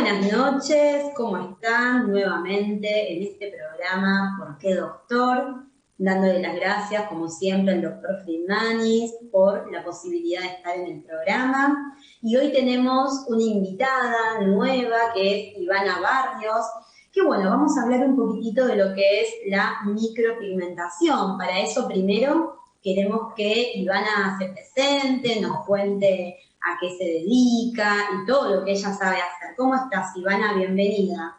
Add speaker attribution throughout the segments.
Speaker 1: Buenas noches, ¿cómo están? Nuevamente en este programa ¿Por qué doctor? Dándole las gracias, como siempre, al doctor Friedmanis por la posibilidad de estar en el programa. Y hoy tenemos una invitada nueva que es Ivana Barrios, que bueno, vamos a hablar un poquitito de lo que es la micropigmentación. Para eso primero queremos que Ivana se presente, nos cuente a qué se dedica y todo lo que ella sabe hacer. ¿Cómo estás, Ivana? Bienvenida.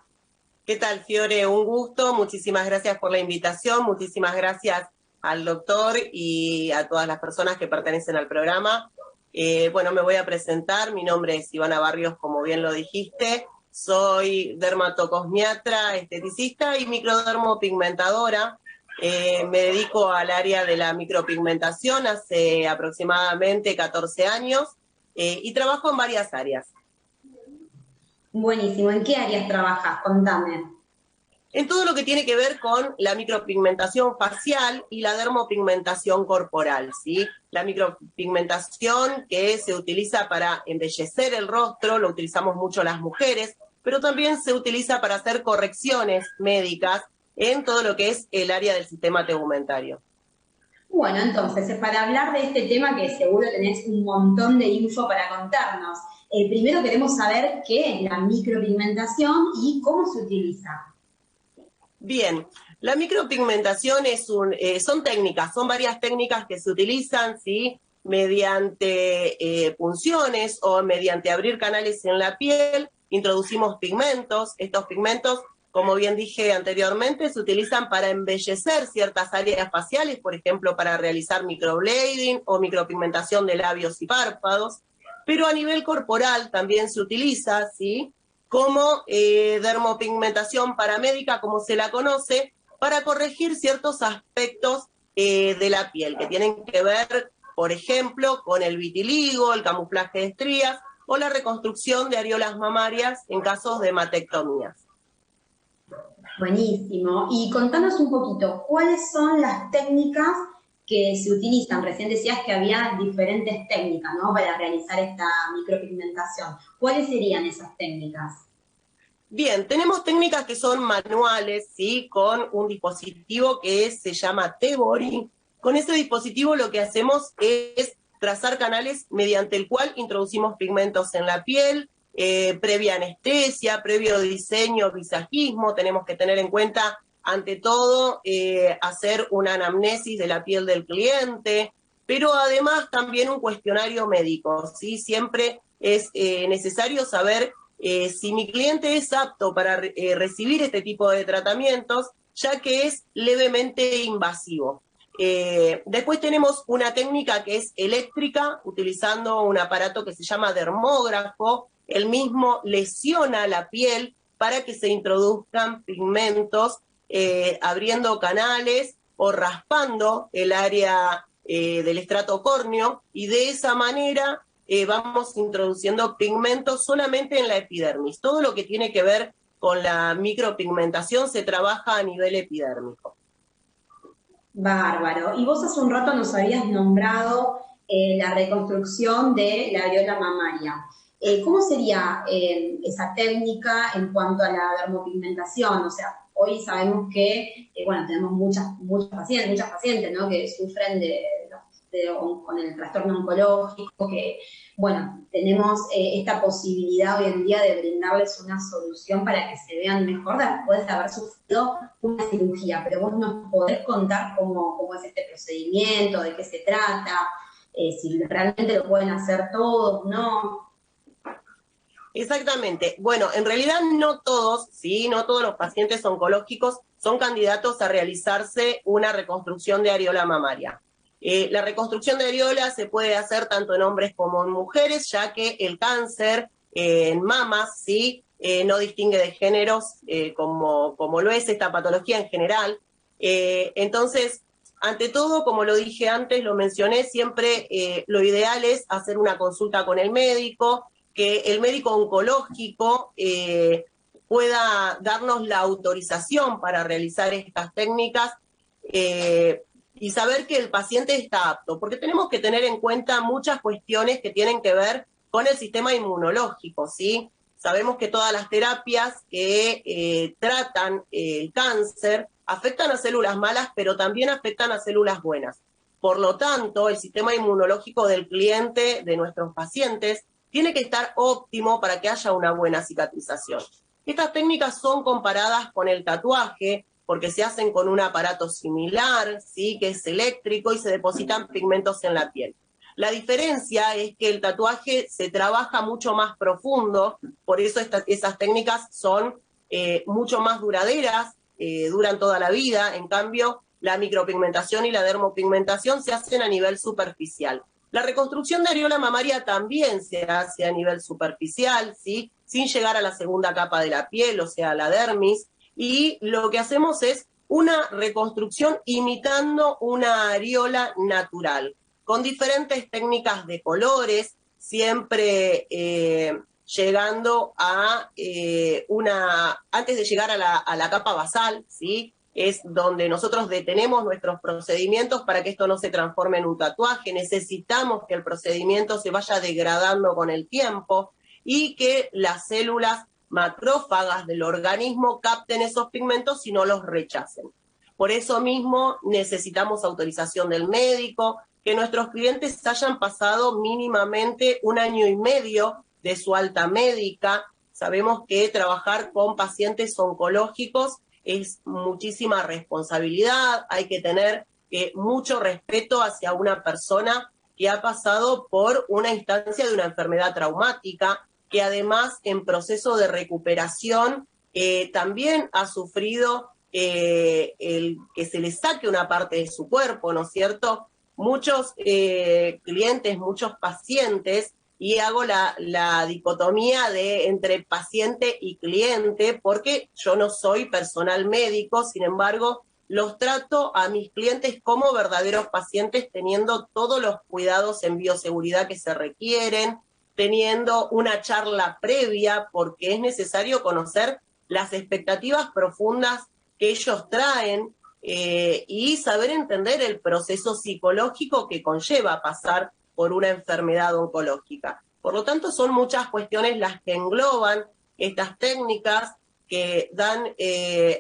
Speaker 2: ¿Qué tal, Fiore? Un gusto, muchísimas gracias por la invitación, muchísimas gracias al doctor y a todas las personas que pertenecen al programa. Bueno, me voy a presentar, mi nombre es Ivana Barrios, como bien lo dijiste, soy dermatocosmiatra, esteticista y microdermopigmentadora. Me dedico al área de la micropigmentación hace aproximadamente 14 años y trabajo en varias áreas.
Speaker 1: Buenísimo. ¿En qué áreas trabajas? Contame.
Speaker 2: En todo lo que tiene que ver con la micropigmentación facial y la dermopigmentación corporal, ¿sí? La micropigmentación que se utiliza para embellecer el rostro, lo utilizamos mucho las mujeres, pero también se utiliza para hacer correcciones médicas en todo lo que es el área del sistema tegumentario.
Speaker 1: Bueno, entonces, para hablar de este tema que seguro tenés un montón de info para contarnos, primero queremos saber qué es la micropigmentación y cómo se utiliza.
Speaker 2: Bien, la micropigmentación son técnicas, son varias técnicas que se utilizan, ¿sí? Mediante punciones o mediante abrir canales en la piel, introducimos pigmentos. Estos pigmentos, como bien dije anteriormente, se utilizan para embellecer ciertas áreas faciales, por ejemplo, para realizar microblading o micropigmentación de labios y párpados, pero a nivel corporal también se utiliza, ¿sí? Como dermopigmentación paramédica, como se la conoce, para corregir ciertos aspectos de la piel, que tienen que ver, por ejemplo, con el vitiligo, el camuflaje de estrías o la reconstrucción de areolas mamarias en casos de matectomías.
Speaker 1: Buenísimo. Y contanos un poquito, ¿cuáles son las técnicas que se utilizan? Recién decías que había diferentes técnicas, ¿no? Para realizar esta micropigmentación. ¿Cuáles serían esas técnicas?
Speaker 2: Bien, tenemos técnicas que son manuales, ¿sí? Con un dispositivo que se llama T-Body. Con ese dispositivo lo que hacemos es trazar canales mediante el cual introducimos pigmentos en la piel, previa anestesia, previo diseño, visajismo. Tenemos que tener en cuenta, ante todo, hacer una anamnesis de la piel del cliente, pero además también un cuestionario médico, ¿sí? Siempre es necesario saber si mi cliente es apto para recibir este tipo de tratamientos, ya que es levemente invasivo. Después tenemos una técnica que es eléctrica, utilizando un aparato que se llama dermógrafo. El mismo lesiona la piel para que se introduzcan pigmentos, abriendo canales o raspando el área del estrato córneo, y de esa manera vamos introduciendo pigmentos solamente en la epidermis. Todo lo que tiene que ver con la micropigmentación se trabaja a nivel epidérmico.
Speaker 1: Bárbaro. Y vos hace un rato nos habías nombrado la reconstrucción de la areola mamaria. ¿Cómo sería esa técnica en cuanto a la dermopigmentación? O sea, hoy sabemos que, bueno, tenemos muchas pacientes, ¿no? Que sufren con el trastorno oncológico, que, bueno, tenemos esta posibilidad hoy en día de brindarles una solución para que se vean mejor después de haber sufrido una cirugía, pero vos nos podés contar cómo es este procedimiento, de qué se trata, si realmente lo pueden hacer todos, ¿no?
Speaker 2: Exactamente. Bueno, en realidad no todos, ¿sí? No todos los pacientes oncológicos son candidatos a realizarse una reconstrucción de areola mamaria. La reconstrucción de areola se puede hacer tanto en hombres como en mujeres, ya que el cáncer en mamas, ¿sí? No distingue de géneros como lo es esta patología en general. Entonces, ante todo, como lo dije antes, lo mencioné, siempre lo ideal es hacer una consulta con el médico, que el médico oncológico pueda darnos la autorización para realizar estas técnicas y saber que el paciente está apto, porque tenemos que tener en cuenta muchas cuestiones que tienen que ver con el sistema inmunológico, ¿sí? Sabemos que todas las terapias que tratan el cáncer afectan a células malas, pero también afectan a células buenas. Por lo tanto, el sistema inmunológico del cliente, de nuestros pacientes, tiene que estar óptimo para que haya una buena cicatrización. Estas técnicas son comparadas con el tatuaje, porque se hacen con un aparato similar, ¿sí?, que es eléctrico y se depositan pigmentos en la piel. La diferencia es que el tatuaje se trabaja mucho más profundo, por eso esas técnicas son mucho más duraderas, duran toda la vida. En cambio, la micropigmentación y la dermopigmentación se hacen a nivel superficial. La reconstrucción de areola mamaria también se hace a nivel superficial, ¿sí?, sin llegar a la segunda capa de la piel, o sea, la dermis, y lo que hacemos es una reconstrucción imitando una areola natural, con diferentes técnicas de colores, siempre llegando a antes de llegar a la capa basal, ¿sí?, es donde nosotros detenemos nuestros procedimientos para que esto no se transforme en un tatuaje. Necesitamos que el procedimiento se vaya degradando con el tiempo y que las células macrófagas del organismo capten esos pigmentos y no los rechacen. Por eso mismo necesitamos autorización del médico, que nuestros clientes hayan pasado mínimamente 1 año y medio de su alta médica. Sabemos que trabajar con pacientes oncológicos es muchísima responsabilidad, hay que tener mucho respeto hacia una persona que ha pasado por una instancia de una enfermedad traumática, que además en proceso de recuperación también ha sufrido el que se le saque una parte de su cuerpo, ¿no es cierto? Muchos clientes, muchos pacientes, y hago la dicotomía entre paciente y cliente, porque yo no soy personal médico, sin embargo, los trato a mis clientes como verdaderos pacientes, teniendo todos los cuidados en bioseguridad que se requieren, teniendo una charla previa, porque es necesario conocer las expectativas profundas que ellos traen y saber entender el proceso psicológico que conlleva pasar por una enfermedad oncológica. Por lo tanto, son muchas cuestiones las que engloban estas técnicas que dan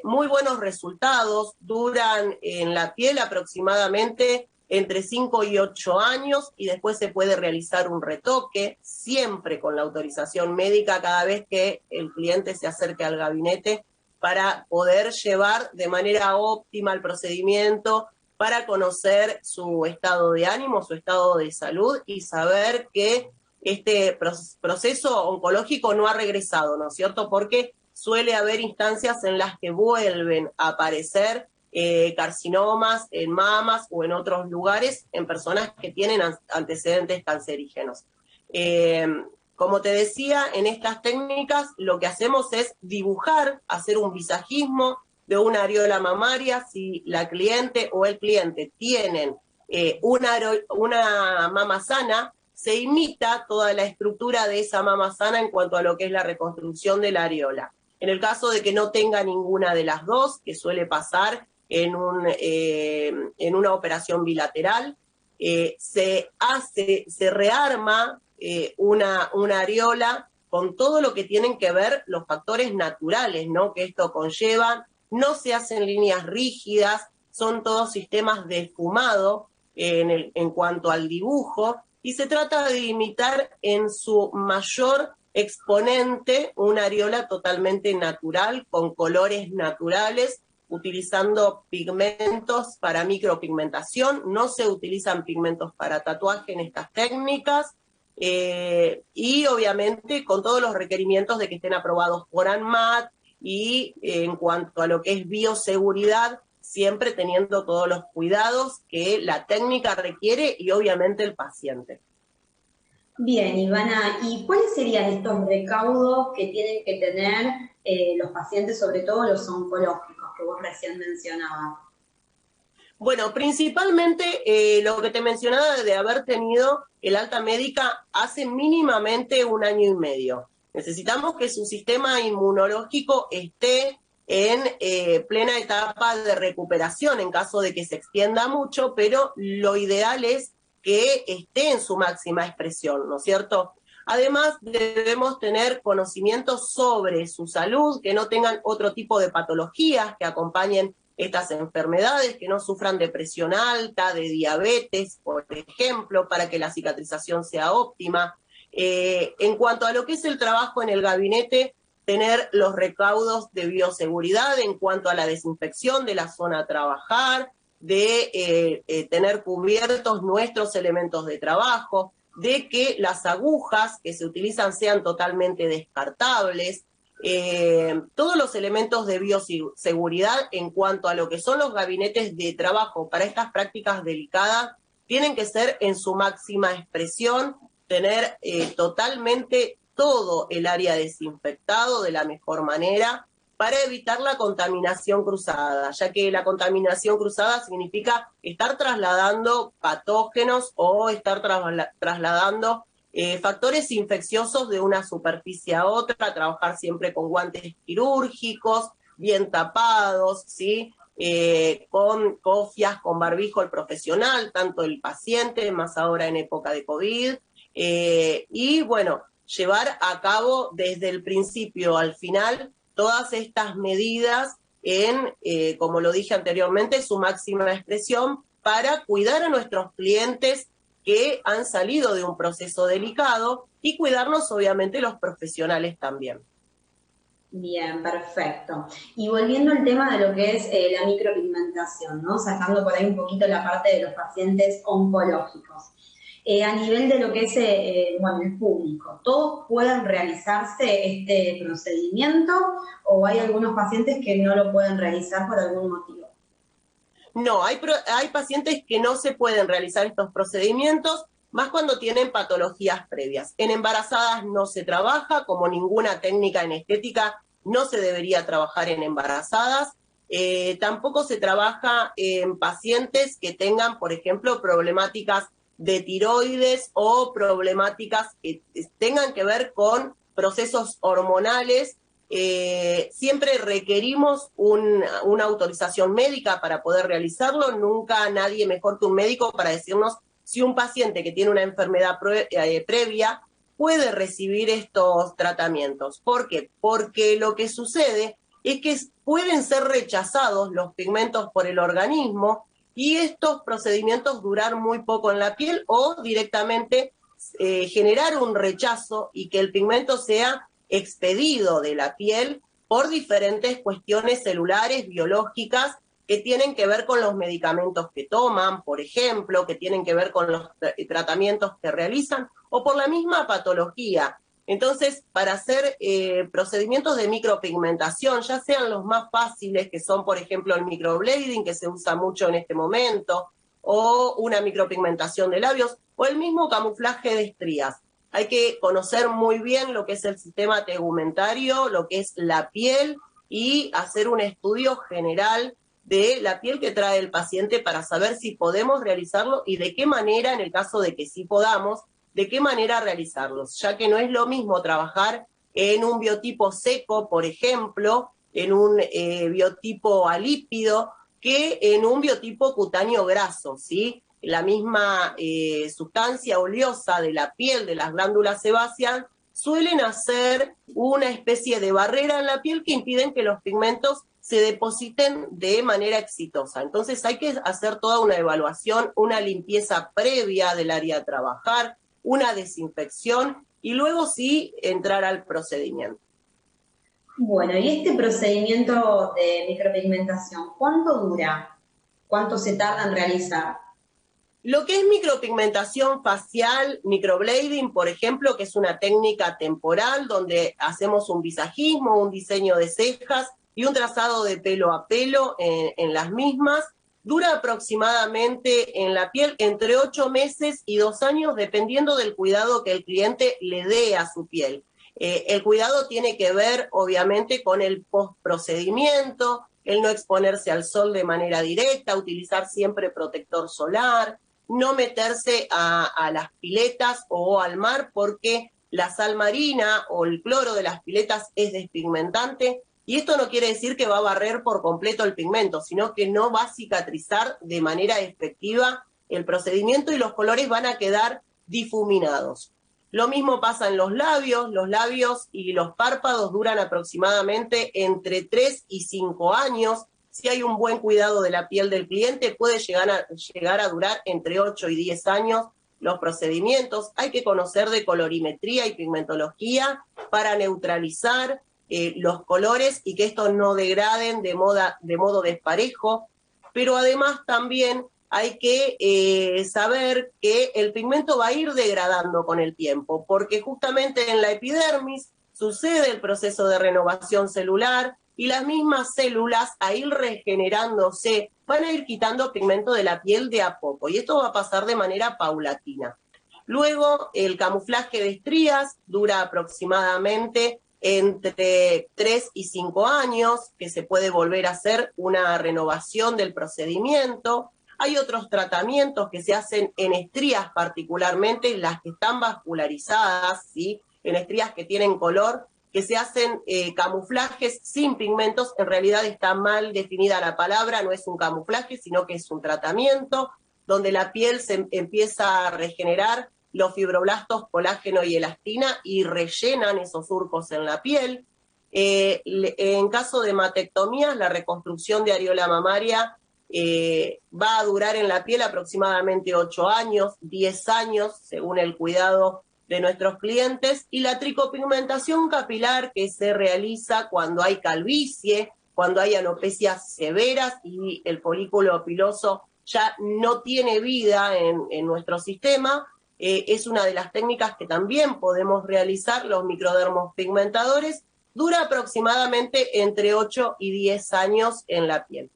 Speaker 2: muy buenos resultados, duran en la piel aproximadamente entre 5 y 8 años y después se puede realizar un retoque, siempre con la autorización médica cada vez que el cliente se acerque al gabinete, para poder llevar de manera óptima el procedimiento, para conocer su estado de ánimo, su estado de salud y saber que este proceso oncológico no ha regresado, ¿no es cierto? Porque suele haber instancias en las que vuelven a aparecer carcinomas en mamas o en otros lugares en personas que tienen antecedentes cancerígenos. Como te decía, en estas técnicas lo que hacemos es dibujar, hacer un visajismo de una areola mamaria. Si la cliente o el cliente tienen una mama sana, se imita toda la estructura de esa mama sana en cuanto a lo que es la reconstrucción de la areola. En el caso de que no tenga ninguna de las dos, que suele pasar en una operación bilateral, se rearma una areola con todo lo que tienen que ver los factores naturales, ¿no?, que esto conlleva. No se hacen líneas rígidas, son todos sistemas de esfumado en cuanto al dibujo, y se trata de imitar en su mayor exponente una areola totalmente natural, con colores naturales, utilizando pigmentos para micropigmentación. No se utilizan pigmentos para tatuaje en estas técnicas, y obviamente con todos los requerimientos de que estén aprobados por ANMAT, y en cuanto a lo que es bioseguridad, siempre teniendo todos los cuidados que la técnica requiere y obviamente el paciente.
Speaker 1: Bien, Ivana, ¿y cuáles serían estos recaudos que tienen que tener los pacientes, sobre todo los oncológicos que vos recién mencionabas?
Speaker 2: Bueno, principalmente lo que te mencionaba de haber tenido el alta médica hace mínimamente 1 año y medio. Necesitamos que su sistema inmunológico esté en plena etapa de recuperación en caso de que se extienda mucho, pero lo ideal es que esté en su máxima expresión, ¿no es cierto? Además, debemos tener conocimientos sobre su salud, que no tengan otro tipo de patologías que acompañen estas enfermedades, que no sufran de presión alta, de diabetes, por ejemplo, para que la cicatrización sea óptima. En cuanto a lo que es el trabajo en el gabinete, tener los recaudos de bioseguridad en cuanto a la desinfección de la zona a trabajar, de tener cubiertos nuestros elementos de trabajo, de que las agujas que se utilizan sean totalmente descartables, todos los elementos de bioseguridad en cuanto a lo que son los gabinetes de trabajo para estas prácticas delicadas tienen que ser en su máxima expresión, tener totalmente todo el área desinfectado de la mejor manera para evitar la contaminación cruzada, ya que la contaminación cruzada significa estar trasladando patógenos o estar trasladando factores infecciosos de una superficie a otra, trabajar siempre con guantes quirúrgicos, bien tapados, ¿sí? Con cofias, con barbijo el profesional, tanto el paciente, más ahora en época de COVID, y bueno, llevar a cabo desde el principio al final todas estas medidas en, como lo dije anteriormente, su máxima expresión para cuidar a nuestros clientes que han salido de un proceso delicado y cuidarnos obviamente los profesionales también.
Speaker 1: Bien, perfecto. Y volviendo al tema de lo que es la micropigmentación, ¿no? Sacando por ahí un poquito la parte de los pacientes oncológicos. A nivel de lo que es bueno, el público, ¿todos pueden realizarse este procedimiento o hay algunos pacientes que no lo pueden realizar por algún motivo?
Speaker 2: No, hay pacientes que no se pueden realizar estos procedimientos, más cuando tienen patologías previas. En embarazadas no se trabaja, como ninguna técnica en estética, no se debería trabajar en embarazadas. Tampoco se trabaja en pacientes que tengan, por ejemplo, problemáticas de tiroides o problemáticas que tengan que ver con procesos hormonales. Siempre requerimos una autorización médica para poder realizarlo, nunca nadie mejor que un médico para decirnos si un paciente que tiene una enfermedad previa puede recibir estos tratamientos. ¿Por qué? Porque lo que sucede es que pueden ser rechazados los pigmentos por el organismo y estos procedimientos durar muy poco en la piel o directamente generar un rechazo y que el pigmento sea expedido de la piel por diferentes cuestiones celulares, biológicas, que tienen que ver con los medicamentos que toman, por ejemplo, que tienen que ver con los tratamientos que realizan, o por la misma patología. Entonces, para hacer procedimientos de micropigmentación, ya sean los más fáciles, que son, por ejemplo, el microblading, que se usa mucho en este momento, o una micropigmentación de labios, o el mismo camuflaje de estrías. Hay que conocer muy bien lo que es el sistema tegumentario, lo que es la piel, y hacer un estudio general de la piel que trae el paciente para saber si podemos realizarlo y de qué manera, en el caso de que sí podamos, de qué manera realizarlos, ya que no es lo mismo trabajar en un biotipo seco, por ejemplo, en un biotipo alípido, que en un biotipo cutáneo graso, ¿sí? La misma sustancia oleosa de la piel, de las glándulas sebáceas, suelen hacer una especie de barrera en la piel que impiden que los pigmentos se depositen de manera exitosa. Entonces hay que hacer toda una evaluación, una limpieza previa del área a trabajar, una desinfección y luego sí entrar al procedimiento.
Speaker 1: Bueno, y este procedimiento de micropigmentación, ¿cuánto dura? ¿Cuánto se tarda en realizar?
Speaker 2: Lo que es micropigmentación facial, microblading, por ejemplo, que es una técnica temporal donde hacemos un visajismo, un diseño de cejas y un trazado de pelo a pelo en las mismas, dura aproximadamente en la piel entre 8 meses y 2 años, dependiendo del cuidado que el cliente le dé a su piel. El cuidado tiene que ver, obviamente, con el postprocedimiento, el no exponerse al sol de manera directa, utilizar siempre protector solar, no meterse a las piletas o al mar porque la sal marina o el cloro de las piletas es despigmentante y esto no quiere decir que va a barrer por completo el pigmento, sino que no va a cicatrizar de manera efectiva el procedimiento y los colores van a quedar difuminados. Lo mismo pasa en los labios y los párpados duran aproximadamente entre 3 y 5 años. Si hay un buen cuidado de la piel del cliente, puede llegar a durar entre 8 y 10 años los procedimientos. Hay que conocer de colorimetría y pigmentología para neutralizar los colores y que estos no degraden de modo desparejo, pero además también hay que saber que el pigmento va a ir degradando con el tiempo, porque justamente en la epidermis sucede el proceso de renovación celular y las mismas células, a ir regenerándose, van a ir quitando pigmento de la piel de a poco, y esto va a pasar de manera paulatina. Luego, el camuflaje de estrías dura aproximadamente entre 3 y 5 años, que se puede volver a hacer una renovación del procedimiento. Hay otros tratamientos que se hacen en estrías, particularmente las que están vascularizadas, ¿sí? En estrías que tienen color, que se hacen camuflajes sin pigmentos. En realidad está mal definida la palabra, no es un camuflaje, sino que es un tratamiento donde la piel se empieza a regenerar los fibroblastos, colágeno y elastina, y rellenan esos surcos en la piel. En caso de matectomías, la reconstrucción de areola mamaria va a durar en la piel aproximadamente 8 años, 10 años, según el cuidado de nuestros clientes, y la tricopigmentación capilar, que se realiza cuando hay calvicie, cuando hay alopecias severas y el folículo piloso ya no tiene vida en nuestro sistema. Es una de las técnicas que también podemos realizar los microdermos pigmentadores. Dura aproximadamente entre 8 y 10 años en la piel.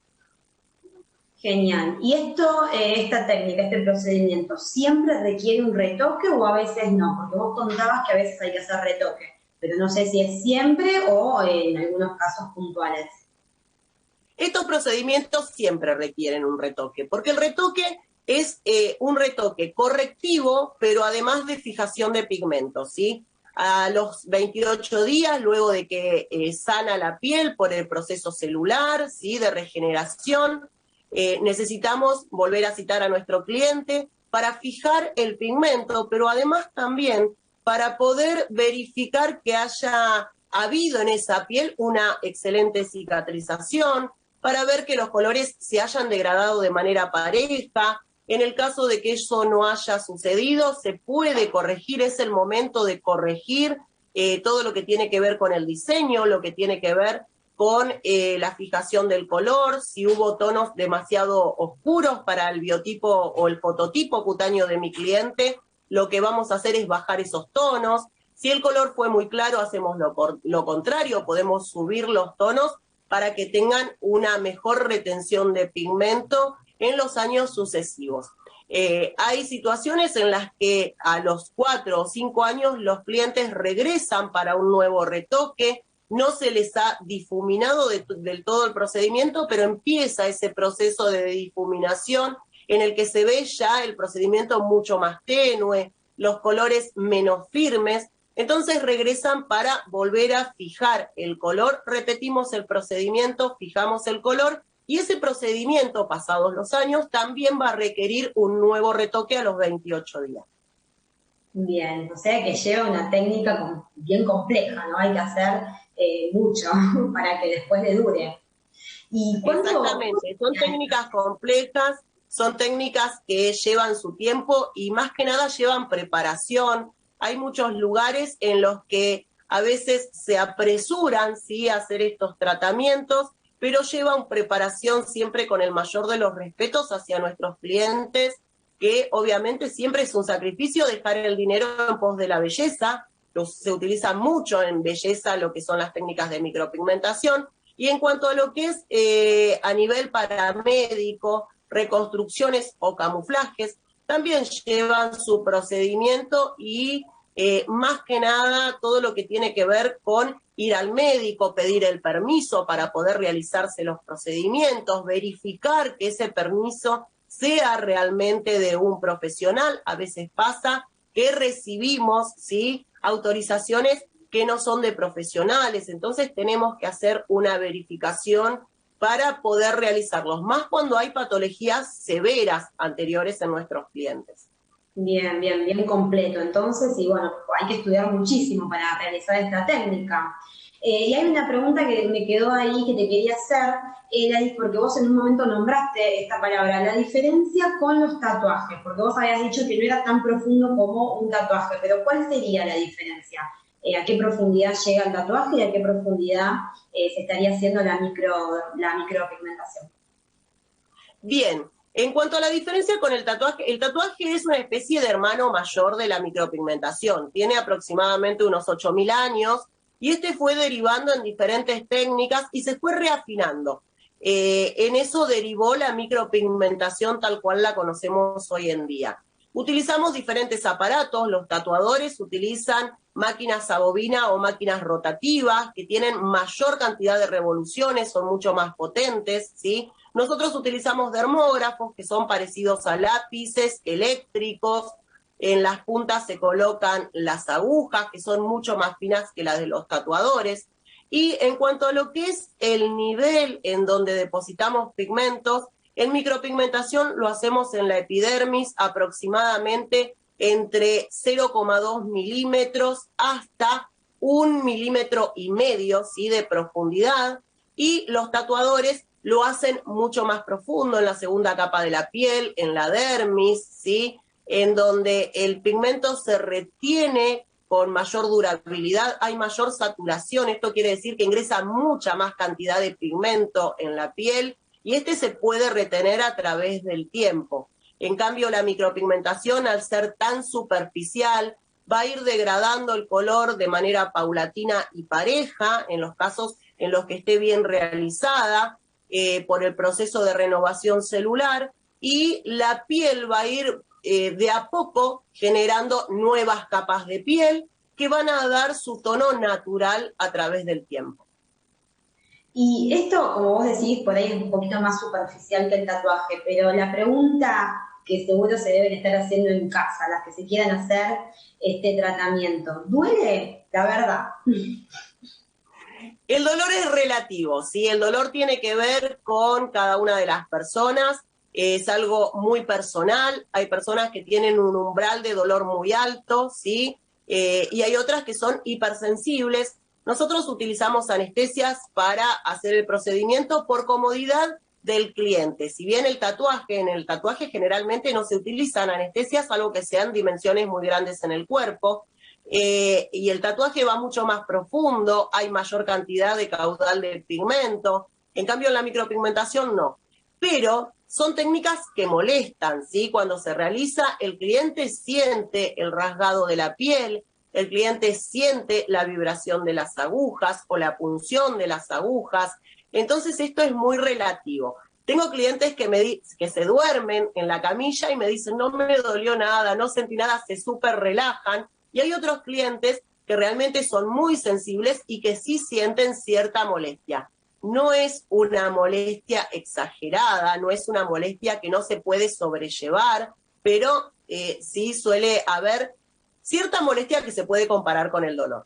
Speaker 1: Genial. ¿Y esta técnica, este procedimiento, siempre requiere un retoque o a veces no? Porque vos contabas que a veces hay que hacer retoque, pero no sé si es siempre o en algunos casos puntuales.
Speaker 2: Estos procedimientos siempre requieren un retoque, porque el retoque es un retoque correctivo, pero además de fijación de pigmentos, ¿sí? A los 28 días, luego de que sana la piel por el proceso celular, ¿sí? De regeneración, necesitamos volver a citar a nuestro cliente para fijar el pigmento, pero además también para poder verificar que haya habido en esa piel una excelente cicatrización, para ver que los colores se hayan degradado de manera pareja. En el caso de que eso no haya sucedido, se puede corregir, es el momento de corregir todo lo que tiene que ver con el diseño, lo que tiene que ver con la fijación del color, si hubo tonos demasiado oscuros para el biotipo o el fototipo cutáneo de mi cliente, lo que vamos a hacer es bajar esos tonos. Si el color fue muy claro, hacemos lo contrario, podemos subir los tonos para que tengan una mejor retención de pigmento en los años sucesivos. Hay situaciones en las que a los 4 o 5 años los clientes regresan para un nuevo retoque, no se les ha difuminado del todo el procedimiento, pero empieza ese proceso de difuminación en el que se ve ya el procedimiento mucho más tenue, los colores menos firmes. Entonces regresan para volver a fijar el color, repetimos el procedimiento, fijamos el color, y ese procedimiento, pasados los años, también va a requerir un nuevo retoque a los 28 días.
Speaker 1: Bien, o sea que lleva una técnica bien compleja, ¿no? Hay que hacer mucho para que después le dure.
Speaker 2: ¿Y exactamente, son técnicas complejas, son técnicas que llevan su tiempo y más que nada llevan preparación. Hay muchos lugares en los que a veces se apresuran, ¿sí?, a hacer estos tratamientos, pero llevan preparación siempre con el mayor de los respetos hacia nuestros clientes, que obviamente siempre es un sacrificio dejar el dinero en pos de la belleza. Se utiliza mucho en belleza lo que son las técnicas de micropigmentación. Y en cuanto a lo que es a nivel paramédico, reconstrucciones o camuflajes, también llevan su procedimiento y más que nada todo lo que tiene que ver con ir al médico, pedir el permiso para poder realizarse los procedimientos, verificar que ese permiso sea realmente de un profesional. A veces pasa que recibimos, ¿sí?, autorizaciones que no son de profesionales, entonces tenemos que hacer una verificación para poder realizarlos, más cuando hay patologías severas anteriores en nuestros clientes.
Speaker 1: Bien, bien, bien completo. Entonces, y bueno, hay que estudiar muchísimo para realizar esta técnica. Y hay una pregunta que me quedó ahí que te quería hacer, porque vos en un momento nombraste esta palabra, la diferencia con los tatuajes, porque vos habías dicho que no era tan profundo como un tatuaje, pero ¿cuál sería la diferencia? ¿A qué profundidad llega el tatuaje y a qué profundidad se estaría haciendo la micropigmentación?
Speaker 2: Bien, en cuanto a la diferencia con el tatuaje es una especie de hermano mayor de la micropigmentación. Tiene aproximadamente unos 8.000 años y este fue derivando en diferentes técnicas y se fue reafinando. En eso derivó la micropigmentación tal cual la conocemos hoy en día. Utilizamos diferentes aparatos, los tatuadores utilizan máquinas a bobina o máquinas rotativas que tienen mayor cantidad de revoluciones, son mucho más potentes, ¿sí? Nosotros utilizamos dermógrafos que son parecidos a lápices eléctricos. En las puntas se colocan las agujas, que son mucho más finas que las de los tatuadores. Y en cuanto a lo que es el nivel en donde depositamos pigmentos, en micropigmentación lo hacemos en la epidermis aproximadamente entre 0,2 milímetros hasta 1,5 milímetros, ¿sí?, de profundidad. Y los tatuadores lo hacen mucho más profundo en la segunda capa de la piel, en la dermis, ¿sí?, en donde el pigmento se retiene con mayor durabilidad, hay mayor saturación, esto quiere decir que ingresa mucha más cantidad de pigmento en la piel y este se puede retener a través del tiempo. En cambio, la micropigmentación, al ser tan superficial, va a ir degradando el color de manera paulatina y pareja, en los casos en los que esté bien realizada, por el proceso de renovación celular, y la piel va a ir de a poco generando nuevas capas de piel que van a dar su tono natural a través del tiempo.
Speaker 1: Y esto, como vos decís, por ahí es un poquito más superficial que el tatuaje, pero la pregunta que seguro se deben estar haciendo en casa, las que se quieran hacer este tratamiento, ¿duele? La verdad.
Speaker 2: El dolor es relativo, ¿sí? El dolor tiene que ver con cada una de las personas, es algo muy personal, hay personas que tienen un umbral de dolor muy alto, ¿sí? Y hay otras que son hipersensibles. Nosotros utilizamos anestesias para hacer el procedimiento por comodidad del cliente. Si bien en el tatuaje generalmente no se utilizan anestesias, salvo que sean dimensiones muy grandes en el cuerpo, y el tatuaje va mucho más profundo, hay mayor cantidad de caudal de pigmento, en cambio en la micropigmentación no. Pero son técnicas que molestan, ¿sí? Cuando se realiza, el cliente siente el rasgado de la piel, el cliente siente la vibración de las agujas o la punción de las agujas, entonces esto es muy relativo. Tengo clientes que se duermen en la camilla y me dicen, no me dolió nada, no sentí nada, se súper relajan. Y hay otros clientes que realmente son muy sensibles y que sí sienten cierta molestia. No es una molestia exagerada, no es una molestia que no se puede sobrellevar, pero sí suele haber cierta molestia que se puede comparar con el dolor.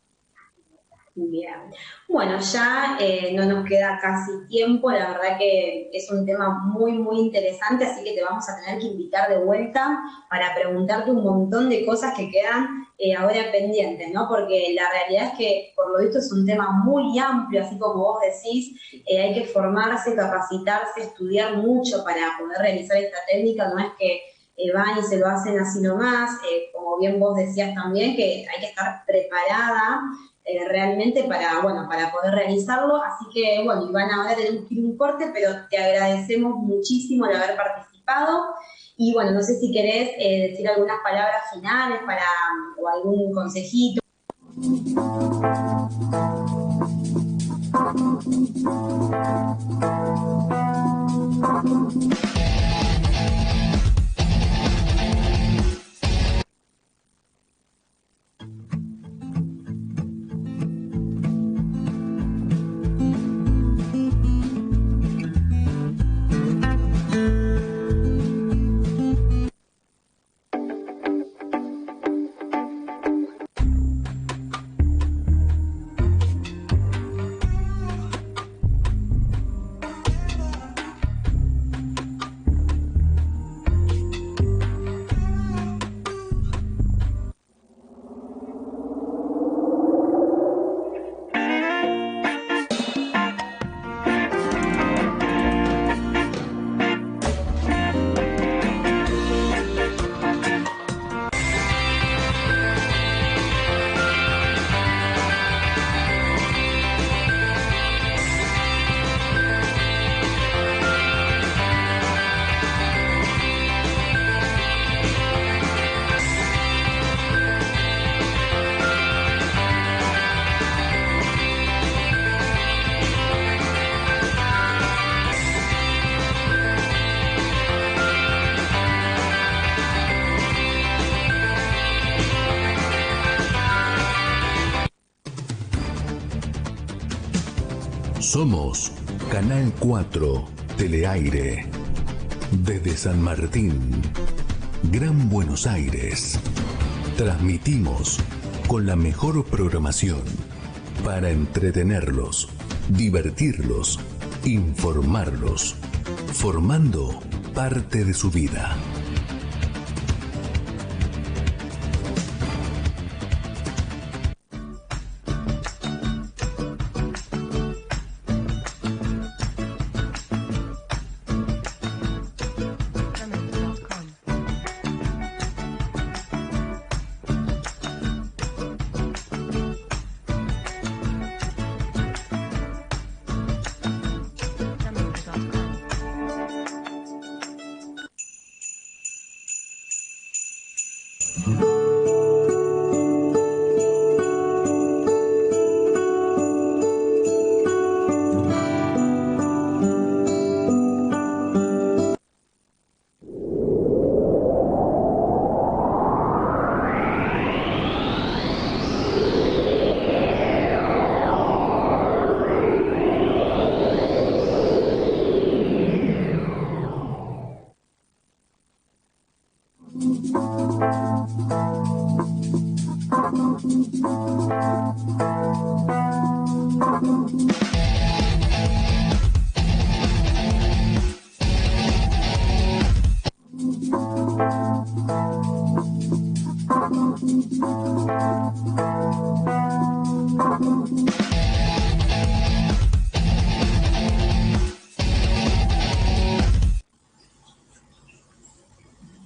Speaker 1: Bien. Bueno, ya no nos queda casi tiempo, la verdad que es un tema muy, muy interesante, así que te vamos a tener que invitar de vuelta para preguntarte un montón de cosas que quedan ahora pendientes, ¿no? Porque la realidad es que, por lo visto, es un tema muy amplio, así como vos decís, hay que formarse, capacitarse, estudiar mucho para poder realizar esta técnica, no es que van y se lo hacen así nomás, como bien vos decías también, que hay que estar preparada realmente para, bueno, para poder realizarlo. Así que, bueno, Ivana, ahora tenemos que ir un corte, pero te agradecemos muchísimo el haber participado. Y bueno, no sé si querés decir algunas palabras finales o algún consejito.
Speaker 3: Somos Canal 4 Teleaire. Desde San Martín, Gran Buenos Aires. Transmitimos con la mejor programación para entretenerlos, divertirlos, informarlos, formando parte de su vida.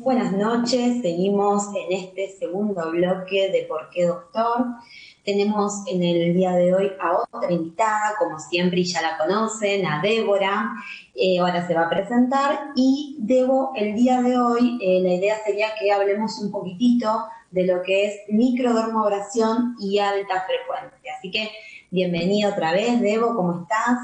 Speaker 1: Buenas noches, seguimos en este segundo bloque de ¿Por qué Doctor? Tenemos en el día de hoy a otra invitada, como siempre, y ya la conocen, a Débora. Ahora se va a presentar. Y Debo, el día de hoy, la idea sería que hablemos un poquitito de lo que es microdermoabrasión y alta frecuencia. Así que, bienvenida otra vez, Debo, ¿cómo estás?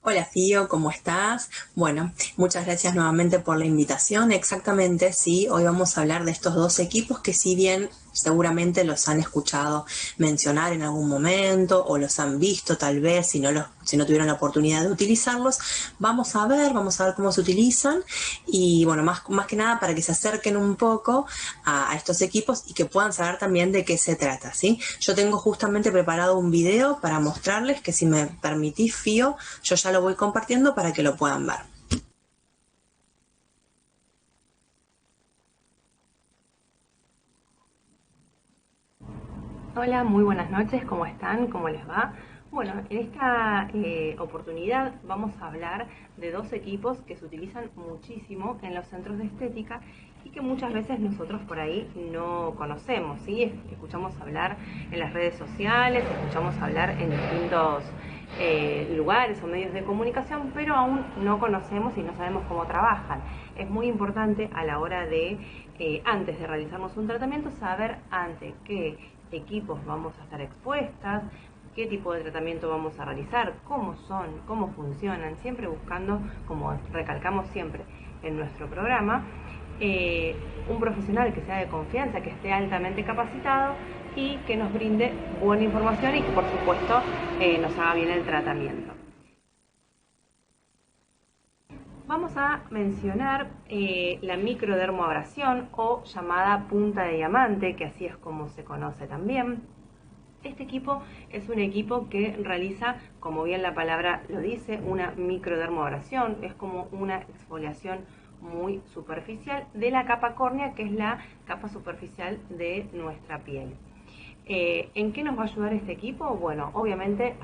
Speaker 4: Hola Fío, ¿cómo estás? Bueno, muchas gracias nuevamente por la invitación. Exactamente, sí, hoy vamos a hablar de estos dos equipos que si bien seguramente los han escuchado mencionar en algún momento o los han visto tal vez si no tuvieron la oportunidad de utilizarlos, vamos a ver cómo se utilizan y bueno, más que nada para que se acerquen un poco a estos equipos y que puedan saber también de qué se trata, ¿sí? Yo tengo justamente preparado un video para mostrarles que si me permitís, Fío, yo ya lo voy compartiendo para que lo puedan ver.
Speaker 5: Hola, muy buenas noches, ¿cómo están? ¿Cómo les va? Bueno, en esta oportunidad vamos a hablar de dos equipos que se utilizan muchísimo en los centros de estética y que muchas veces nosotros por ahí no conocemos, ¿sí? Escuchamos hablar en las redes sociales, escuchamos hablar en distintos lugares o medios de comunicación, pero aún no conocemos y no sabemos cómo trabajan. Es muy importante a la hora de, antes de realizarnos un tratamiento, saber ante qué equipos vamos a estar expuestas, qué tipo de tratamiento vamos a realizar, cómo son, cómo funcionan, siempre buscando, como recalcamos siempre en nuestro programa, un profesional que sea de confianza, que esté altamente capacitado y que nos brinde buena información y que por supuesto nos haga bien el tratamiento. Vamos a mencionar la microdermoabrasión o llamada punta de diamante, que así es como se conoce también. Este equipo es un equipo que realiza, como bien la palabra lo dice, una microdermoabrasión. Es como una exfoliación muy superficial de la capa córnea, que es la capa superficial de nuestra piel. ¿En qué nos va a ayudar este equipo? Bueno, obviamente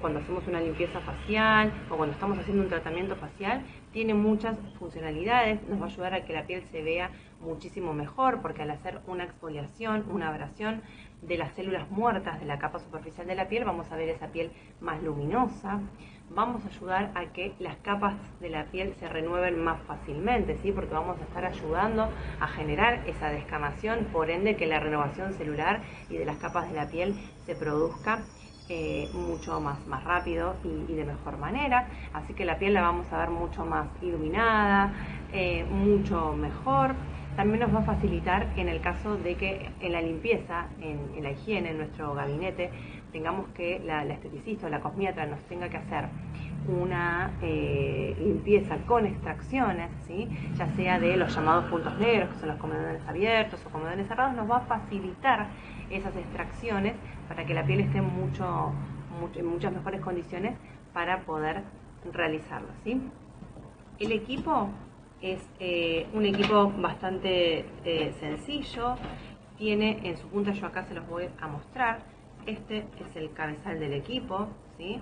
Speaker 5: cuando hacemos una limpieza facial o cuando estamos haciendo un tratamiento facial, tiene muchas funcionalidades, nos va a ayudar a que la piel se vea muchísimo mejor, porque al hacer una exfoliación, una abrasión de las células muertas de la capa superficial de la piel, vamos a ver esa piel más luminosa. Vamos a ayudar a que las capas de la piel se renueven más fácilmente, ¿sí? Porque vamos a estar ayudando a generar esa descamación, por ende que la renovación celular y de las capas de la piel se produzca mucho más rápido y de mejor manera. Así que la piel la vamos a ver mucho más iluminada, mucho mejor. también nos va a facilitar en el caso de que en la limpieza, en la higiene, en nuestro gabinete, tengamos que la esteticista o la cosmiatra nos tenga que hacer una limpieza con extracciones, ¿sí? Ya sea de los llamados puntos negros, que son los comedores abiertos o comedores cerrados, nos va a facilitar esas extracciones para que la piel esté en muchas mejores condiciones para poder realizarlo, ¿sí? El equipo es un equipo bastante sencillo, tiene en su punta, yo acá se los voy a mostrar, este es el cabezal del equipo, ¿sí?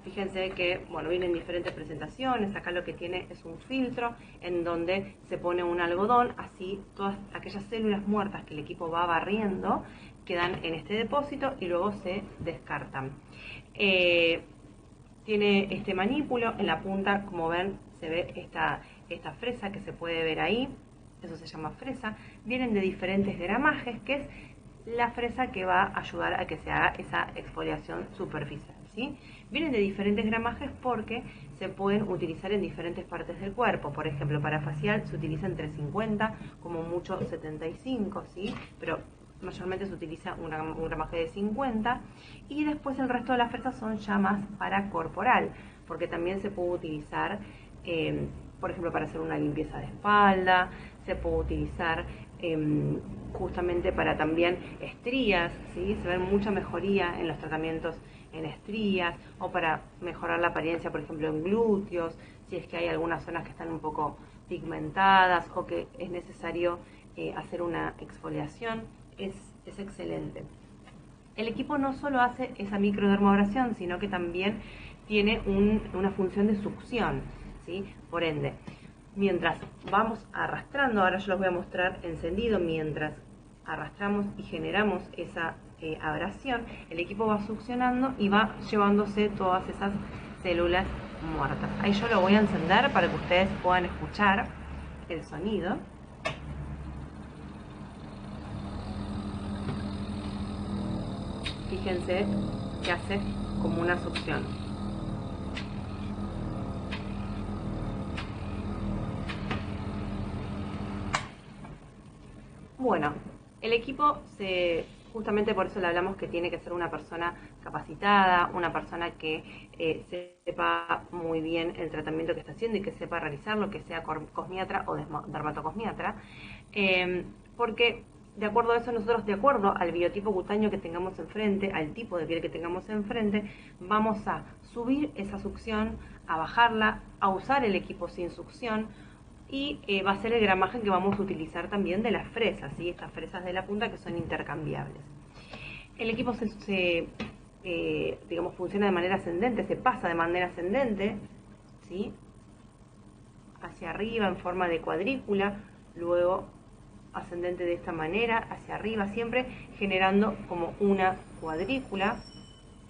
Speaker 5: Fíjense que, bueno, vienen diferentes presentaciones, acá lo que tiene es un filtro en donde se pone un algodón, así todas aquellas células muertas que el equipo va barriendo quedan en este depósito y luego se descartan. Tiene este manípulo, en la punta, como ven, se ve esta fresa que se puede ver ahí, eso se llama fresa. Vienen de diferentes gramajes, que es la fresa que va a ayudar a que se haga esa exfoliación superficial, ¿sí? Vienen de diferentes gramajes porque se pueden utilizar en diferentes partes del cuerpo. Por ejemplo, para facial se utiliza entre 50, como mucho 75, ¿sí? Pero mayormente se utiliza un gramaje de 50, y después el resto de las fresas son ya más para corporal, porque también se puede utilizar, por ejemplo, para hacer una limpieza de espalda, se puede utilizar justamente para también estrías, ¿sí? Se ve mucha mejoría en los tratamientos en estrías, o para mejorar la apariencia, por ejemplo, en glúteos, si es que hay algunas zonas que están un poco pigmentadas o que es necesario hacer una exfoliación. Es excelente. El equipo no solo hace esa microdermabrasión, sino que también tiene una función de succión, ¿sí? Por ende, mientras vamos arrastrando, ahora yo les voy a mostrar encendido, mientras arrastramos y generamos esa abrasión, el equipo va succionando y va llevándose todas esas células muertas. Ahí yo lo voy a encender para que ustedes puedan escuchar el sonido. Fíjense que hace como una succión. Bueno, el equipo justamente por eso le hablamos que tiene que ser una persona capacitada, una persona que sepa muy bien el tratamiento que está haciendo y que sepa realizarlo, que sea cosmiatra o dermatocosmiatra, porque de acuerdo a eso nosotros, de acuerdo al biotipo cutáneo que tengamos enfrente, al tipo de piel que tengamos enfrente, vamos a subir esa succión, a bajarla, a usar el equipo sin succión, y va a ser el gramaje que vamos a utilizar también de las fresas, ¿sí? Estas fresas de la punta que son intercambiables. El equipo digamos, funciona de manera ascendente, se pasa de manera ascendente, ¿sí? Hacia arriba en forma de cuadrícula, luego ascendente de esta manera, hacia arriba, siempre generando como una cuadrícula,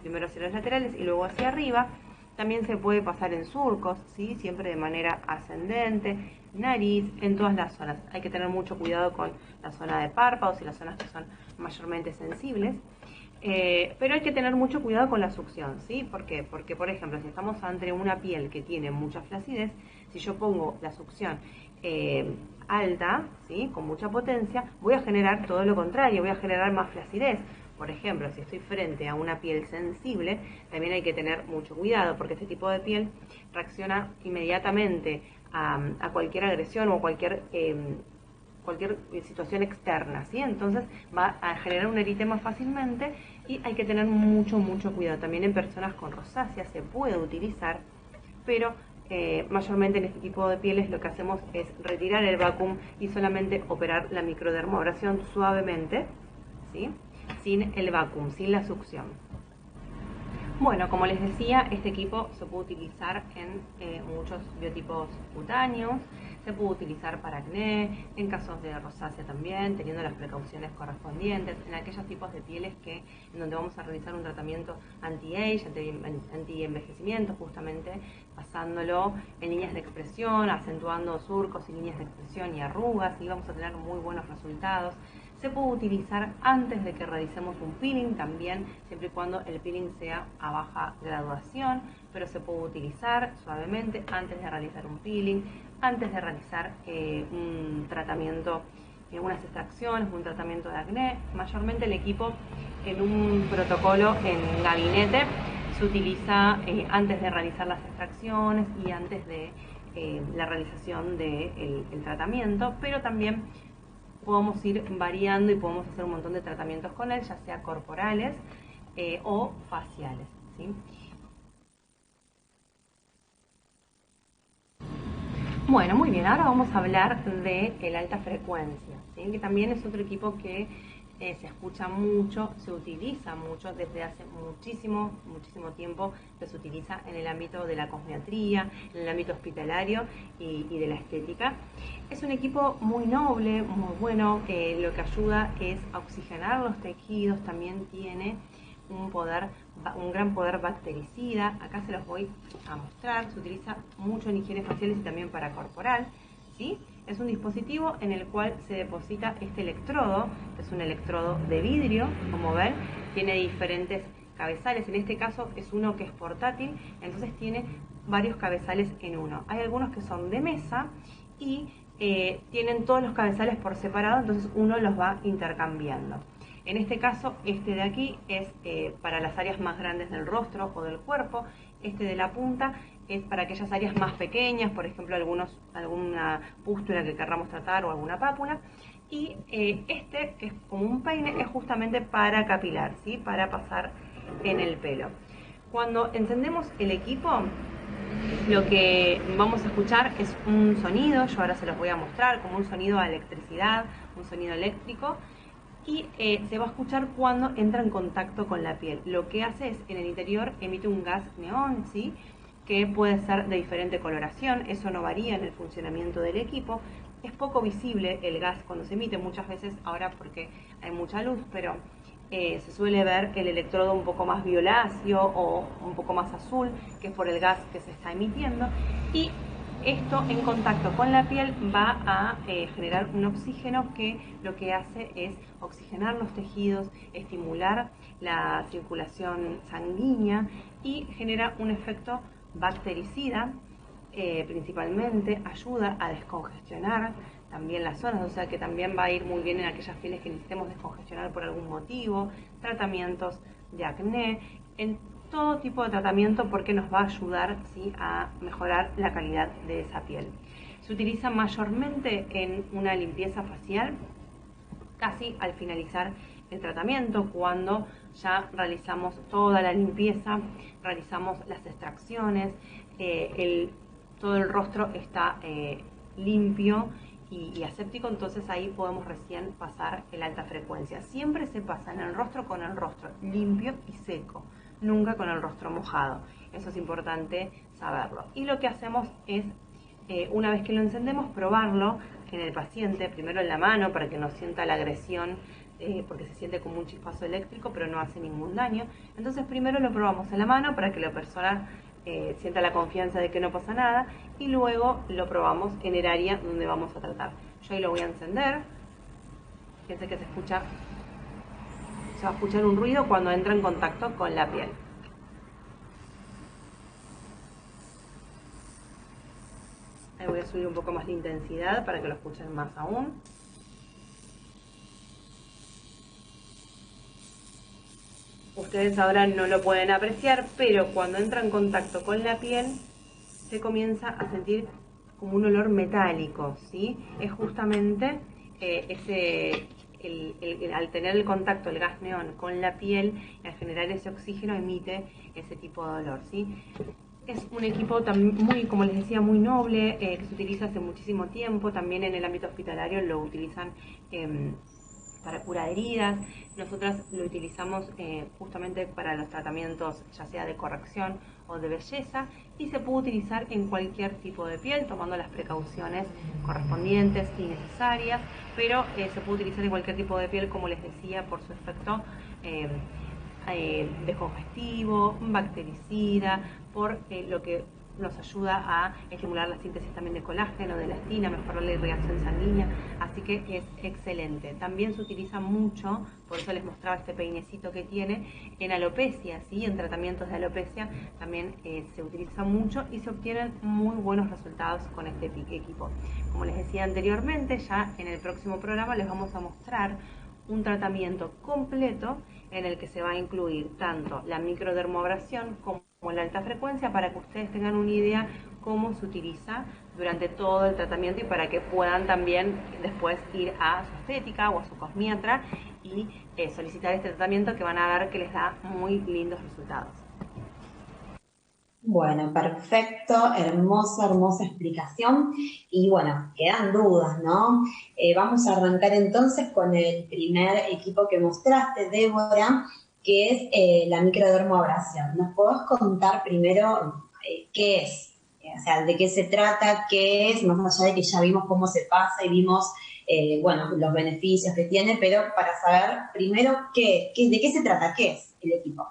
Speaker 5: primero hacia los laterales y luego hacia arriba. También se puede pasar en surcos, ¿sí? Siempre de manera ascendente, nariz, en todas las zonas. Hay que tener mucho cuidado con la zona de párpados y las zonas que son mayormente sensibles. Pero hay que tener mucho cuidado con la succión, ¿sí? ¿Por qué? Porque, por ejemplo, si estamos ante una piel que tiene mucha flacidez, si yo pongo la succión alta, ¿sí? Con mucha potencia, voy a generar todo lo contrario, voy a generar más flacidez. Por ejemplo, si estoy frente a una piel sensible, también hay que tener mucho cuidado, porque este tipo de piel reacciona inmediatamente a cualquier agresión o cualquier situación externa, ¿sí? Entonces va a generar un eritema fácilmente y hay que tener mucho cuidado. También en personas con rosácea se puede utilizar, pero mayormente en este tipo de pieles lo que hacemos es retirar el vacuum y solamente operar la microdermabrasión suavemente, ¿sí? Sin el vacuum, sin la succión. Bueno, como les decía, este equipo se puede utilizar en muchos biotipos cutáneos, se puede utilizar para acné, en casos de rosácea también, teniendo las precauciones correspondientes, en aquellos tipos de pieles en donde vamos a realizar un tratamiento anti-age, anti-envejecimiento, justamente basándolo en líneas de expresión, acentuando surcos y líneas de expresión y arrugas, y vamos a tener muy buenos resultados. Se puede utilizar antes de que realicemos un peeling también, siempre y cuando el peeling sea a baja graduación. pero se puede utilizar suavemente antes de realizar un peeling, antes de realizar un tratamiento, unas extracciones, un tratamiento de acné. Mayormente el equipo en un protocolo en gabinete se utiliza antes de realizar las extracciones y antes de la realización del tratamiento, pero también podemos ir variando y podemos hacer un montón de tratamientos con él, ya sea corporales o faciales, ¿sí? Bueno, muy bien, ahora vamos a hablar de alta frecuencia, ¿sí? Que también es otro equipo que se escucha mucho, se utiliza mucho desde hace muchísimo tiempo, que se utiliza en el ámbito de la cosmetría, en el ámbito hospitalario y de la estética. Es un equipo muy noble, muy bueno, lo que ayuda es a oxigenar los tejidos, también tiene un gran poder bactericida. Acá se los voy a mostrar. Se utiliza mucho en higiene faciales y también para corporal, ¿sí? Es un dispositivo en el cual se deposita este electrodo, que es un electrodo de vidrio, como ven, tiene diferentes cabezales. En este caso es uno que es portátil, entonces tiene varios cabezales en uno. Hay algunos que son de mesa y tienen todos los cabezales por separado, entonces uno los va intercambiando. En este caso, este de aquí es para las áreas más grandes del rostro o del cuerpo. Este de la punta es para aquellas áreas más pequeñas, por ejemplo, alguna pústula que querramos tratar o alguna pápula. Y este, que es como un peine, es justamente para capilar, ¿sí? Para pasar en el pelo. Cuando encendemos el equipo, lo que vamos a escuchar es un sonido, yo ahora se los voy a mostrar, como un sonido a electricidad, un sonido eléctrico. Y se va a escuchar cuando entra en contacto con la piel. Lo que hace es, en el interior emite un gas neón, ¿sí? Que puede ser de diferente coloración, eso no varía en el funcionamiento del equipo. Es poco visible el gas cuando se emite, muchas veces ahora porque hay mucha luz, pero se suele ver el electrodo un poco más violáceo o un poco más azul, que es por el gas que se está emitiendo. Y esto en contacto con la piel va a generar un oxígeno que lo que hace es oxigenar los tejidos, estimular la circulación sanguínea y genera un efecto bactericida, principalmente ayuda a descongestionar también las zonas, o sea que también va a ir muy bien en aquellas pieles que necesitemos descongestionar por algún motivo, tratamientos de acné, en todo tipo de tratamiento, porque nos va a ayudar, ¿sí?, a mejorar la calidad de esa piel. Se utiliza mayormente en una limpieza facial, casi al finalizar el tratamiento, cuando ya realizamos toda la limpieza, realizamos las extracciones, todo el rostro está limpio y aséptico, entonces ahí podemos recién pasar el alta frecuencia. Siempre se pasa en el rostro con el rostro limpio y seco, nunca con el rostro mojado. Eso es importante saberlo. Y lo que hacemos es, una vez que lo encendemos, probarlo en el paciente, primero en la mano para que no sienta la agresión, porque se siente como un chispazo eléctrico, pero no hace ningún daño. Entonces primero lo probamos en la mano para que la persona sienta la confianza de que no pasa nada, y luego lo probamos en el área donde vamos a tratar. Yo ahí lo voy a encender. Fíjense que se va a escuchar un ruido cuando entra en contacto con la piel. Ahí voy a subir un poco más la intensidad para que lo escuchen más aún. Ustedes ahora no lo pueden apreciar, pero cuando entra en contacto con la piel se comienza a sentir como un olor metálico, ¿sí? Es justamente al tener el contacto el gas neón con la piel, y al generar ese oxígeno emite ese tipo de olor, ¿sí? Es un equipo también muy, como les decía, muy noble, que se utiliza hace muchísimo tiempo. También en el ámbito hospitalario lo utilizan para curar heridas. Nosotras lo utilizamos justamente para los tratamientos, ya sea de corrección o de belleza, y se puede utilizar en cualquier tipo de piel, tomando las precauciones correspondientes y necesarias, pero se puede utilizar en cualquier tipo de piel, como les decía, por su efecto descongestivo, bactericida, por lo que nos ayuda a estimular la síntesis también de colágeno, de elastina, mejorar la irrigación sanguínea, así que es excelente. También se utiliza mucho, por eso les mostraba este peinecito que tiene, en alopecia, ¿sí? En tratamientos de alopecia también se utiliza mucho y se obtienen muy buenos resultados con este equipo. Como les decía anteriormente, ya en el próximo programa les vamos a mostrar un tratamiento completo en el que se va a incluir tanto la microdermoabrasión como la alta frecuencia, para que ustedes tengan una idea cómo se utiliza durante todo el tratamiento y para que puedan también después ir a su estética o a su cosmiatra y solicitar este tratamiento, que van a ver que les da muy lindos resultados.
Speaker 1: Bueno, perfecto, hermosa, hermosa explicación. Y bueno, quedan dudas, ¿no? Vamos a arrancar entonces con el primer equipo que mostraste, Débora, que es la microdermoabrasión. ¿Nos podés contar primero qué es? O sea, de qué se trata, qué es, más allá de que ya vimos cómo se pasa y vimos, bueno, los beneficios que tiene, pero para saber primero de qué se trata, qué es el equipo.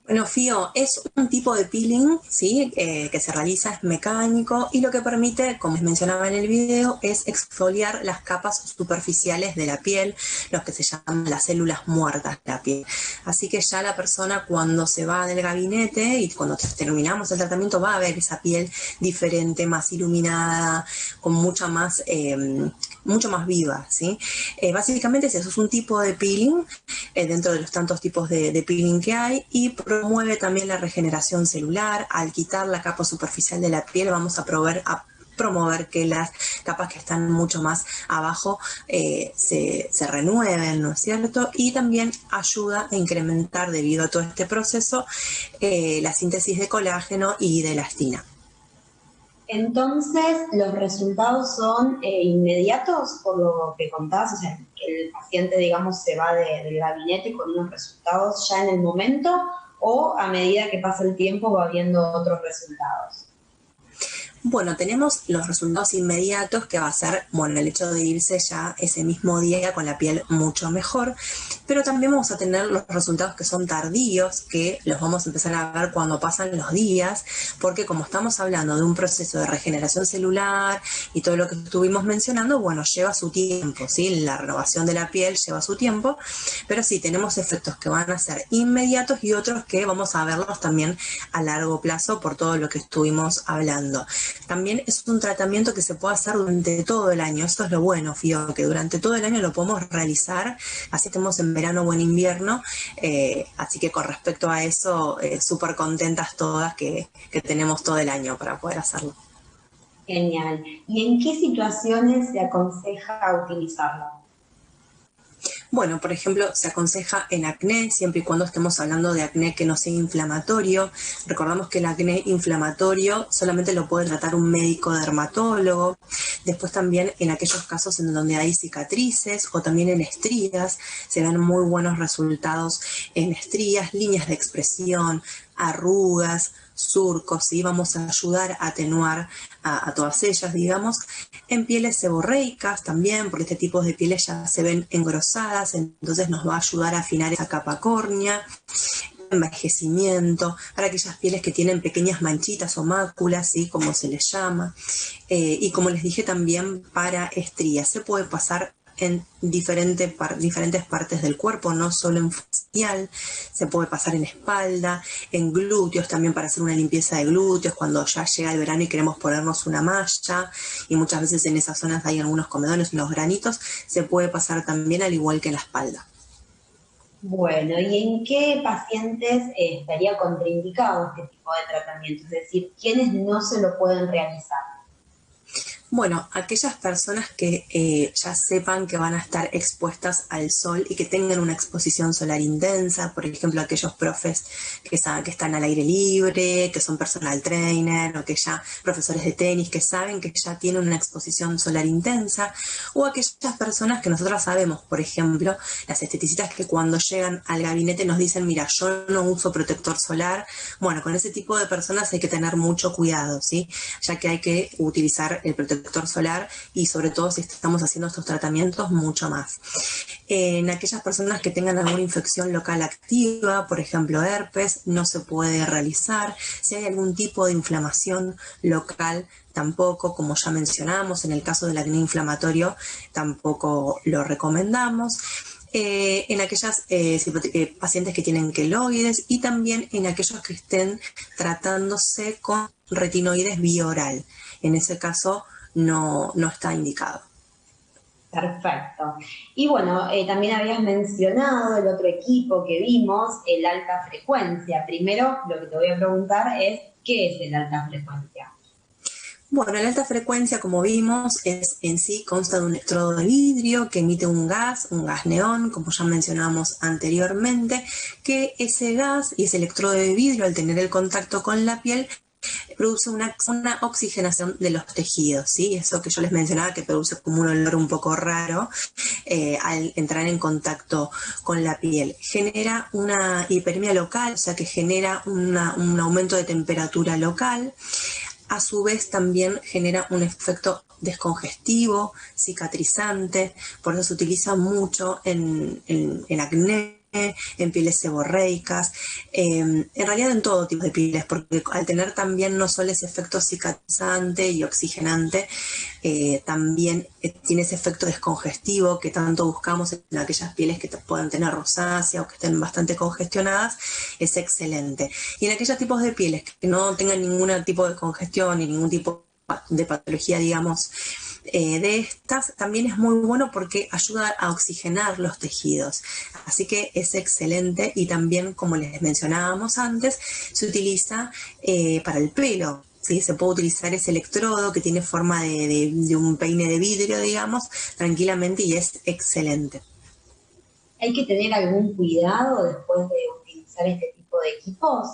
Speaker 4: Bueno, Fío, es un tipo de peeling, ¿sí? Que se realiza, es mecánico y lo que permite, como les mencionaba en el video, es exfoliar las capas superficiales de la piel, los que se llaman las células muertas de la piel. Así que ya la persona, cuando se va del gabinete y cuando terminamos el tratamiento, va a ver esa piel diferente, más iluminada, con mucho más viva, ¿sí? Básicamente eso es un tipo de peeling dentro de los tantos tipos de peeling que hay, y promueve también la regeneración celular. Al quitar la capa superficial de la piel vamos a promover que las capas que están mucho más abajo se renueven, ¿no es cierto? Y también ayuda a incrementar, debido a todo este proceso, la síntesis de colágeno y de elastina.
Speaker 1: Entonces, ¿los resultados son inmediatos, por lo que contabas? O sea, que el paciente, digamos, se va del gabinete con unos resultados ya en el momento, o a medida que pasa el tiempo va viendo otros resultados.
Speaker 4: Bueno, tenemos los resultados inmediatos, que va a ser, bueno, el hecho de irse ya ese mismo día con la piel mucho mejor, pero también vamos a tener los resultados que son tardíos, que los vamos a empezar a ver cuando pasan los días, porque como estamos hablando de un proceso de regeneración celular y todo lo que estuvimos mencionando, bueno, lleva su tiempo, ¿sí? La renovación de la piel lleva su tiempo, pero sí tenemos efectos que van a ser inmediatos y otros que vamos a verlos también a largo plazo, por todo lo que estuvimos hablando. También es un tratamiento que se puede hacer durante todo el año. Eso es lo bueno, Fío, que durante todo el año lo podemos realizar, así estemos en verano o en invierno. Así que con respecto a eso, súper contentas todas que tenemos todo el año para poder hacerlo.
Speaker 1: Genial. ¿Y en qué situaciones se aconseja utilizarlo?
Speaker 4: Bueno, por ejemplo, se aconseja en acné, siempre y cuando estemos hablando de acné que no sea inflamatorio. Recordamos que el acné inflamatorio solamente lo puede tratar un médico dermatólogo. Después también en aquellos casos en donde hay cicatrices o también en estrías, se ven muy buenos resultados en estrías, líneas de expresión, arrugas, surcos, ¿sí? Vamos a ayudar a atenuar a todas ellas, digamos. En pieles seborreicas también, porque este tipo de pieles ya se ven engrosadas, entonces nos va a ayudar a afinar esa capa córnea. Envejecimiento, para aquellas pieles que tienen pequeñas manchitas o máculas, ¿sí? Como se les llama. Y como les dije, también para estrías. Se puede pasar en diferentes partes del cuerpo, no solo en facial, se puede pasar en espalda, en glúteos también, para hacer una limpieza de glúteos cuando ya llega el verano y queremos ponernos una malla, y muchas veces en esas zonas hay algunos comedones, unos granitos. Se puede pasar también al igual que en la espalda.
Speaker 1: Bueno, ¿y en qué pacientes estaría contraindicado este tipo de tratamiento? Es decir, ¿quiénes no se lo pueden realizar?
Speaker 4: Bueno, aquellas personas que ya sepan que van a estar expuestas al sol y que tengan una exposición solar intensa, por ejemplo, aquellos profes que están al aire libre, que son personal trainer, o que ya profesores de tenis que saben que ya tienen una exposición solar intensa, o aquellas personas que nosotros sabemos, por ejemplo, las esteticistas que cuando llegan al gabinete nos dicen, mira, yo no uso protector solar. Bueno, con ese tipo de personas hay que tener mucho cuidado, ¿sí? Ya que hay que utilizar el protector protector solar y sobre todo si estamos haciendo estos tratamientos, mucho más. En aquellas personas que tengan alguna infección local activa, por ejemplo herpes, no se puede realizar. Si hay algún tipo de inflamación local, tampoco, como ya mencionamos, en el caso del acné inflamatorio, tampoco lo recomendamos. En aquellas pacientes que tienen queloides y también en aquellos que estén tratándose con retinoides bioral. En ese caso no está indicado.
Speaker 1: Perfecto. Y bueno, también habías mencionado el otro equipo que vimos, el alta frecuencia. Primero, lo que te voy a preguntar es, ¿qué es el alta frecuencia?
Speaker 4: Bueno, la alta frecuencia, como vimos, en sí consta de un electrodo de vidrio que emite un gas neón, como ya mencionamos anteriormente, que ese gas y ese electrodo de vidrio, al tener el contacto con la piel, produce una oxigenación de los tejidos, ¿sí? Eso que yo les mencionaba que produce como un olor un poco raro al entrar en contacto con la piel. Genera una hiperemia local, o sea que genera un aumento de temperatura local. A su vez también genera un efecto descongestivo, cicatrizante, por eso se utiliza mucho en acné, en pieles seborreicas, en realidad en todo tipo de pieles, porque al tener también no solo ese efecto cicatrizante y oxigenante, también tiene ese efecto descongestivo que tanto buscamos en aquellas pieles que puedan tener rosácea o que estén bastante congestionadas, es excelente. Y en aquellos tipos de pieles que no tengan ningún tipo de congestión ni ningún tipo de patología, digamos, de estas, también es muy bueno porque ayuda a oxigenar los tejidos. Así que es excelente y también, como les mencionábamos antes, se utiliza para el pelo. ¿Sí? Se puede utilizar ese electrodo que tiene forma de un peine de vidrio, digamos, tranquilamente y es excelente.
Speaker 1: ¿Hay que tener algún cuidado después de utilizar este tipo de equipos?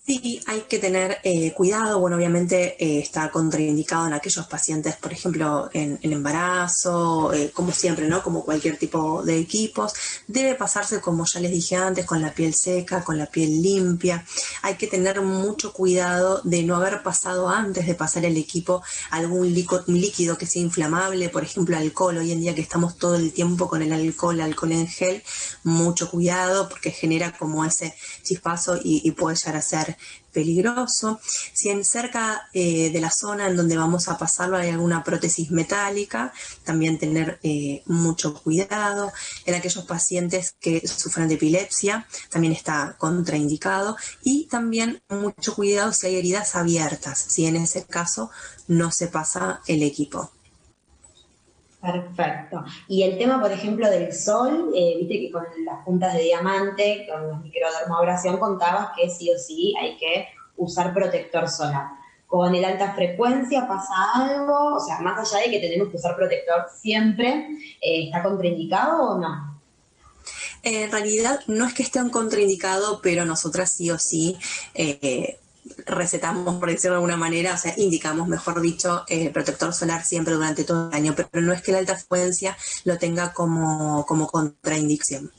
Speaker 4: Sí, hay que tener cuidado. Bueno, obviamente está contraindicado en aquellos pacientes, por ejemplo, en embarazo, como siempre, ¿no? Como cualquier tipo de equipos. Debe pasarse, como ya les dije antes, con la piel seca, con la piel limpia. Hay que tener mucho cuidado de no haber pasado antes de pasar el equipo algún líquido que sea inflamable, por ejemplo, alcohol. Hoy en día que estamos todo el tiempo con el alcohol en gel, mucho cuidado porque genera como ese chispazo y puede llegar a ser peligroso. Si en cerca de la zona en donde vamos a pasarlo hay alguna prótesis metálica, también tener mucho cuidado. En aquellos pacientes que sufren de epilepsia también está contraindicado y también mucho cuidado si hay heridas abiertas, si en ese caso no se pasa el equipo.
Speaker 1: Perfecto. Y el tema, por ejemplo, del sol, viste que con las puntas de diamante, con la microdermabrasión, contabas que sí o sí hay que usar protector solar. ¿Con el alta frecuencia pasa algo? O sea, más allá de que tenemos que usar protector siempre, ¿está contraindicado o no?
Speaker 4: En realidad no es que esté contraindicado, pero nosotras sí o sí recetamos, por decirlo de alguna manera, o sea, indicamos, mejor dicho, protector solar siempre durante todo el año, pero no es que la alta frecuencia lo tenga como contraindicación.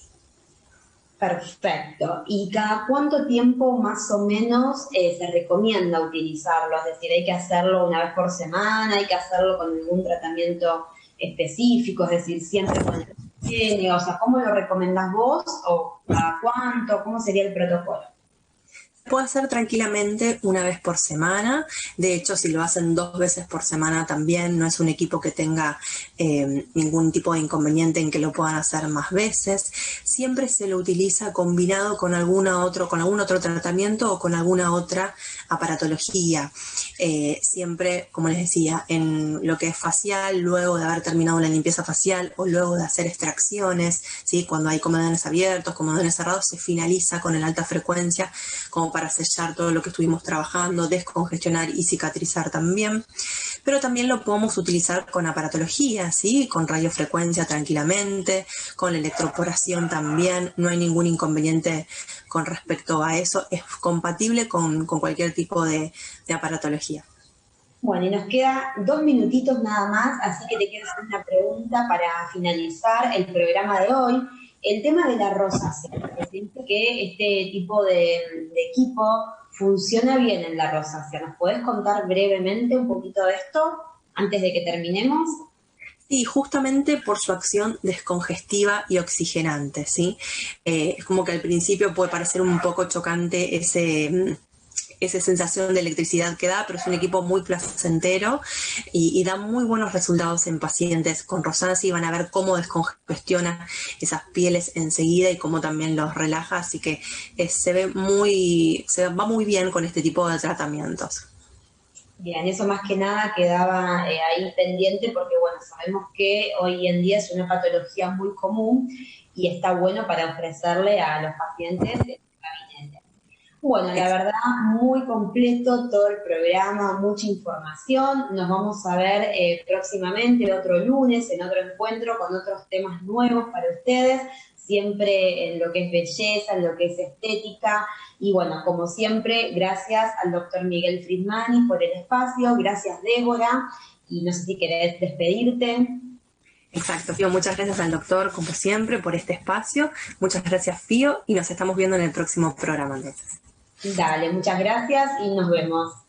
Speaker 1: Perfecto. ¿Y cada cuánto tiempo más o menos se recomienda utilizarlo? Es decir, ¿hay que hacerlo una vez por semana? ¿Hay que hacerlo con algún tratamiento específico? Es decir, siempre con el higiene. O sea, ¿cómo lo recomendás vos? ¿O cada cuánto? ¿Cómo sería el protocolo?
Speaker 4: Puede hacer tranquilamente una vez por semana. De hecho, si lo hacen 2 veces por semana también, no es un equipo que tenga ningún tipo de inconveniente en que lo puedan hacer más veces. Siempre se lo utiliza combinado con algún otro tratamiento o con alguna otra aparatología. Siempre, como les decía, en lo que es facial, luego de haber terminado la limpieza facial o luego de hacer extracciones, ¿sí? Cuando hay comedones abiertos, comedones cerrados, se finaliza con el alta frecuencia como para sellar todo lo que estuvimos trabajando, descongestionar y cicatrizar también. Pero también lo podemos utilizar con aparatología, ¿sí? Con radiofrecuencia tranquilamente, con electroporación también, no hay ningún inconveniente con respecto a eso, es compatible con cualquier tipo de aparatología.
Speaker 1: Bueno, y nos queda 2 minutitos nada más, así que te quiero hacer una pregunta para finalizar el programa de hoy. El tema de la rosácea, porque se dice que este tipo de equipo funciona bien en la rosácea. ¿Nos podés contar brevemente un poquito de esto antes de que terminemos?
Speaker 4: Sí, justamente por su acción descongestiva y oxigenante, ¿sí? Es como que al principio puede parecer un poco chocante esa sensación de electricidad que da, pero es un equipo muy placentero y da muy buenos resultados en pacientes con rosácea, y van a ver cómo descongestiona esas pieles enseguida y cómo también los relaja, así que va muy bien con este tipo de tratamientos.
Speaker 1: Bien, eso más que nada quedaba ahí pendiente porque, bueno, sabemos que hoy en día es una patología muy común y está bueno para ofrecerle a los pacientes el gabinete. Bueno, la verdad, muy completo todo el programa, mucha información. Nos vamos a ver próximamente, otro lunes, en otro encuentro con otros temas nuevos para ustedes, siempre en lo que es belleza, en lo que es estética. Y bueno, como siempre, gracias al doctor Miguel Friedmani por el espacio, gracias Débora, y no sé si querés despedirte.
Speaker 4: Exacto, Fío, muchas gracias al doctor, como siempre, por este espacio. Muchas gracias, Fío, y nos estamos viendo en el próximo programa entonces.
Speaker 1: Dale, muchas gracias y nos vemos.